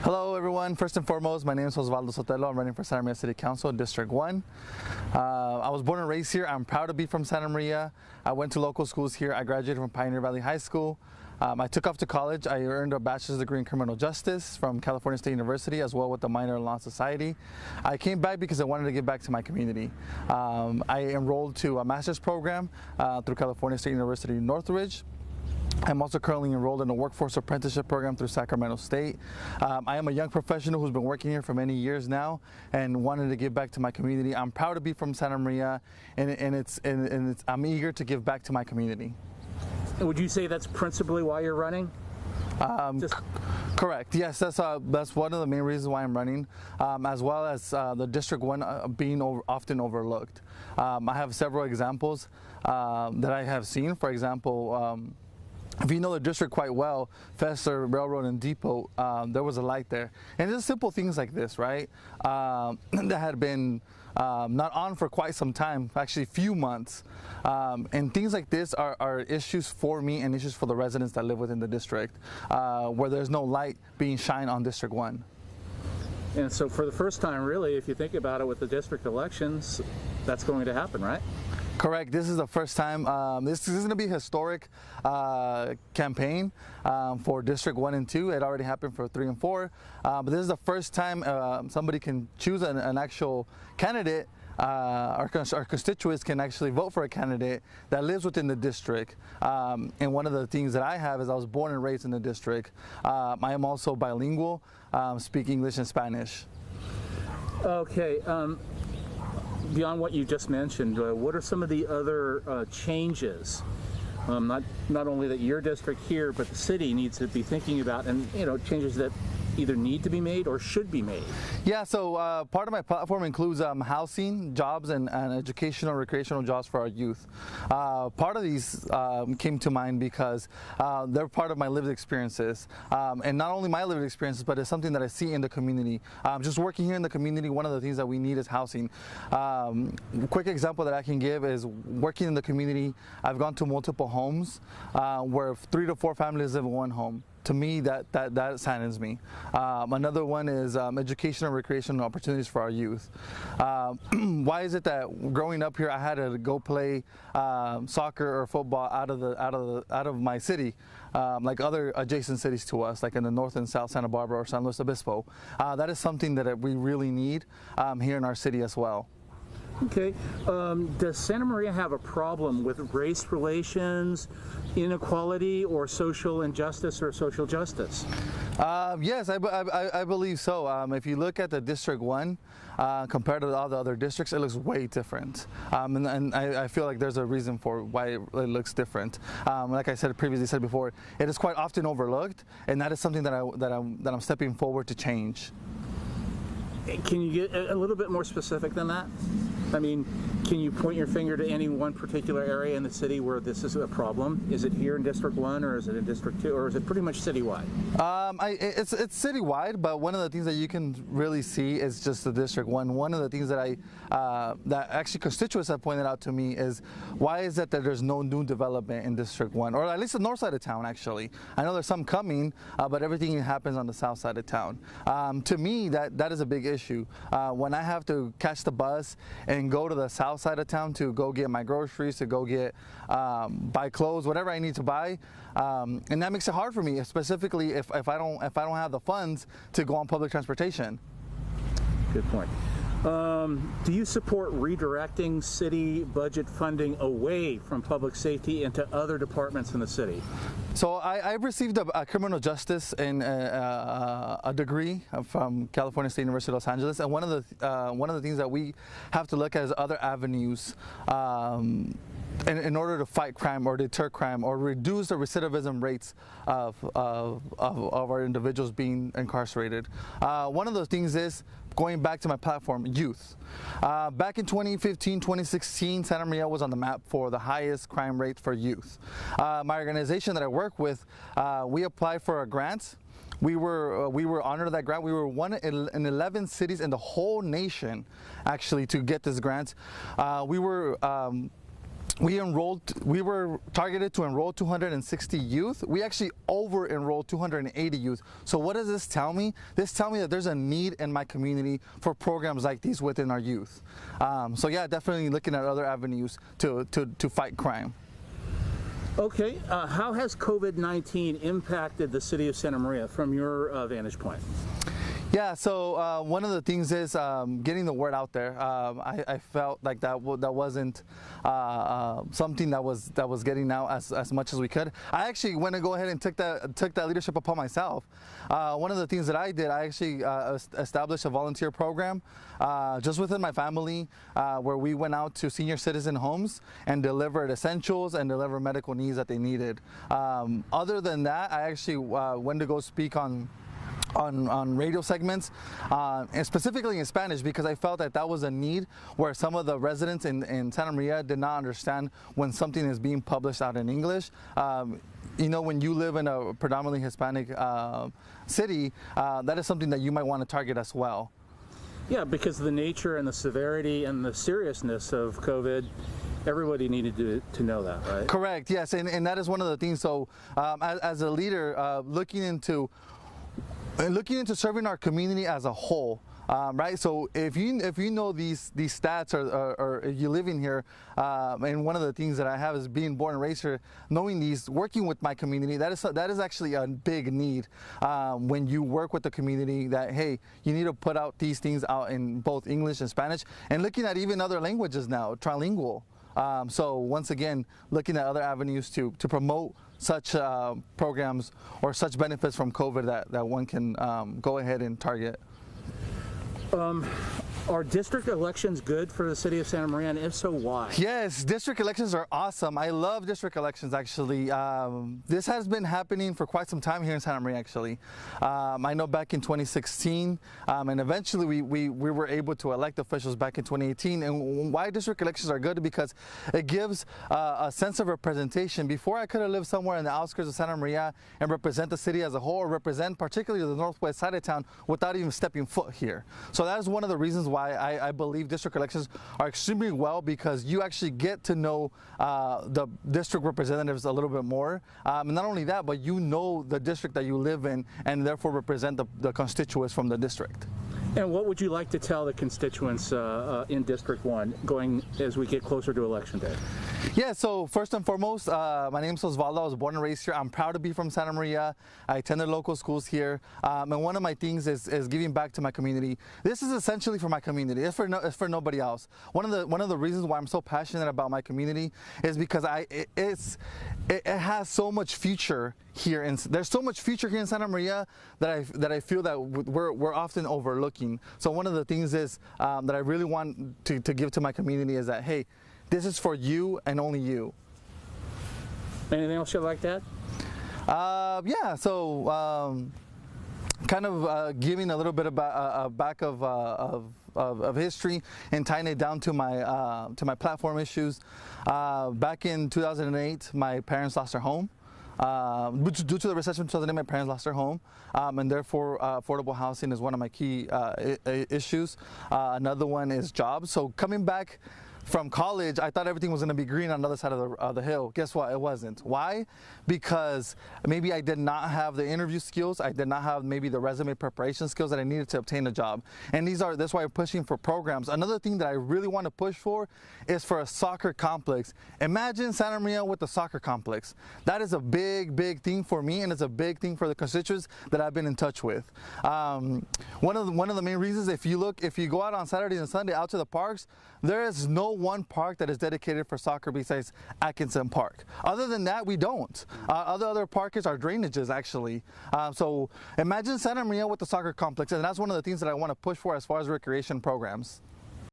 Hello everyone, first and foremost, my name is Osvaldo Sotelo. I'm running for Santa Maria City Council, District 1. I was born and raised here. I'm proud to be from Santa Maria. I went to local schools here. I graduated from Pioneer Valley High School. I took off to college. I earned a bachelor's degree in criminal justice from California State University, as well with a minor in law and society. I came back because I wanted to give back to my community. I enrolled to a master's program through California State University Northridge. I'm also currently enrolled in a workforce apprenticeship program through Sacramento State. I am a young professional who's been working here for many years now and wanted to give back to my community. I'm proud to be from Santa Maria, and I'm eager to give back to my community. And would you say that's principally why you're running? Correct. Yes, that's one of the main reasons why I'm running, as well as the District 1 being often overlooked. I have several examples that I have seen. For example, if you know the district quite well, Fester, Railroad, and Depot, there was a light there. And just simple things like this, right, that had been not on for quite some time, actually a few months. And things like this are issues for me and issues for the residents that live within the district, where there's no light being shined on District 1. And so for the first time, really, if you think about it with the district elections, that's going to happen, right? Correct. This is the first time. This is going to be a historic campaign for District 1 and 2. It already happened for 3 and 4. But this is the first time somebody can choose an actual candidate. Our constituents can actually vote for a candidate that lives within the district. And one of the things that I have is I was born and raised in the district. I am also bilingual, speak English and Spanish. Okay. Beyond what you just mentioned, what are some of the other changes, not only that your district here, but the city needs to be thinking about, and changes that either need to be made or should be made? Yeah, so part of my platform includes housing, jobs, and educational, recreational jobs for our youth. Part of these came to mind because they're part of my lived experiences. And not only my lived experiences, but it's something that I see in the community. Just working here in the community, one of the things that we need is housing. Quick example that I can give is working in the community. I've gone to multiple homes where 3 to 4 families live in one home. To me, that saddens me. Another one is educational and recreational opportunities for our youth. Why is it that growing up here I had to go play soccer or football out of my city, like other adjacent cities to us, like in the north and south, Santa Barbara or San Luis Obispo? That is something that we really need here in our city as well. Okay. Does Santa Maria have a problem with race relations, inequality, or social injustice or social justice? Yes, I believe so. If you look at the District 1 compared to all the other districts, it looks way different. And I feel like there's a reason for why it looks different. Like I previously said before, it is quite often overlooked, and that is something that I'm stepping forward to change. Can you get a little bit more specific than that? I mean, can you point your finger to any one particular area in the city where this is a problem? Is it here in District 1, or is it in District 2, or is it pretty much citywide? It's citywide, but one of the things that you can really see is just the District 1. One of the things that that actually constituents have pointed out to me is, why is it that there's no new development in District 1, or at least the north side of town, actually. I know there's some coming, but everything happens on the south side of town. To me, that is a big issue. When I have to catch the bus and go to the south side of town to go get my groceries, to go get buy clothes, whatever I need to buy, and that makes it hard for me, specifically if I don't have the funds to go on public transportation. Good point. Do you support redirecting city budget funding away from public safety into other departments in the city? So I received a criminal justice and a degree from California State University Los Angeles, and one of the things that we have to look at is other avenues in order to fight crime or deter crime or reduce the recidivism rates of our individuals being incarcerated. One of those things is, going back to my platform, youth. Back in 2015, 2016, Santa Maria was on the map for the highest crime rate for youth. My organization that I work with, we applied for a grant. We were honored that grant. We were one in 11 cities in the whole nation, actually, to get this grant. We were we were targeted to enroll 260 youth. We actually over enrolled 280 youth. So what does this tell me? This tells me that there's a need in my community for programs like these within our youth. So yeah, definitely looking at other avenues to fight crime. Okay, how has COVID-19 impacted the city of Santa Maria from your vantage point? Yeah, so one of the things is getting the word out there. I felt like that wasn't something that was getting out as much as we could. I actually went to go ahead and took that leadership upon myself. One of the things that I did, I actually established a volunteer program just within my family where we went out to senior citizen homes and delivered essentials and delivered medical needs that they needed. Other than that, I actually went to go speak on radio segments, and specifically in Spanish, because I felt that was a need where some of the residents in Santa Maria did not understand when something is being published out in English. You know, when you live in a predominantly Hispanic city, that is something that you might want to target as well. Yeah, because of the nature and the severity and the seriousness of COVID, everybody needed to know that, right? Correct, yes, and that is one of the things. So as a leader, looking into serving our community as a whole, right? So if you know these stats or if you live in here, and one of the things that I have is being born and raised here, knowing these, working with my community, that is actually a big need when you work with the community. That hey, you need to put out these things out in both English and Spanish, and looking at even other languages now, trilingual. So once again, looking at other avenues to promote such programs or such benefits from COVID that one can go ahead and target. Are district elections good for the city of Santa Maria, and if so, why? Yes, district elections are awesome. I love district elections, actually. This has been happening for quite some time here in Santa Maria, actually. I know back in 2016, and eventually we were able to elect officials back in 2018. And why district elections are good? Because it gives a sense of representation. Before, I could have lived somewhere in the outskirts of Santa Maria and represent the city as a whole, or represent particularly the northwest side of town without even stepping foot here. So that is one of the reasons why I believe district elections are extremely well, because you actually get to know the district representatives a little bit more. And not only that, but you know the district that you live in and therefore represent the constituents from the district. And what would you like to tell the constituents in District 1 going as we get closer to Election Day? Yeah, so first and foremost, my name is Osvaldo. I was born and raised here. I'm proud to be from Santa Maria. I attended local schools here. And one of my things is giving back to my community. This is essentially for my community. It's for nobody else. One of the reasons why I'm so passionate about my community is because it has so much future here, and there's so much future here in Santa Maria that I feel that we're often overlooking. So one of the things is that I really want to give to my community is that, hey, this is for you and only you. Anything else you'd like to add? Yeah, so kind of giving a little bit about a back of history and tying it down to my platform issues. Back in 2008, my parents lost their home. Due to the recession in 2008, my parents lost their home, and therefore affordable housing is one of my key issues. Another one is jobs. So coming back from college, I thought everything was going to be green on the other side of the hill. Guess what? It wasn't. Why? Because maybe I did not have the interview skills. I did not have maybe the resume preparation skills that I needed to obtain a job. And that's why I'm pushing for programs. Another thing that I really want to push for is for a soccer complex. Imagine Santa Maria with a soccer complex. That is a big, big thing for me, and it's a big thing for the constituents that I've been in touch with. One of the main reasons, if you go out on Saturday and Sunday out to the parks, there is no one park that is dedicated for soccer besides Atkinson Park. Other than that, we don't. Other parks are drainages, actually. So imagine Santa Maria with the soccer complex, and that's one of the things that I want to push for as far as recreation programs.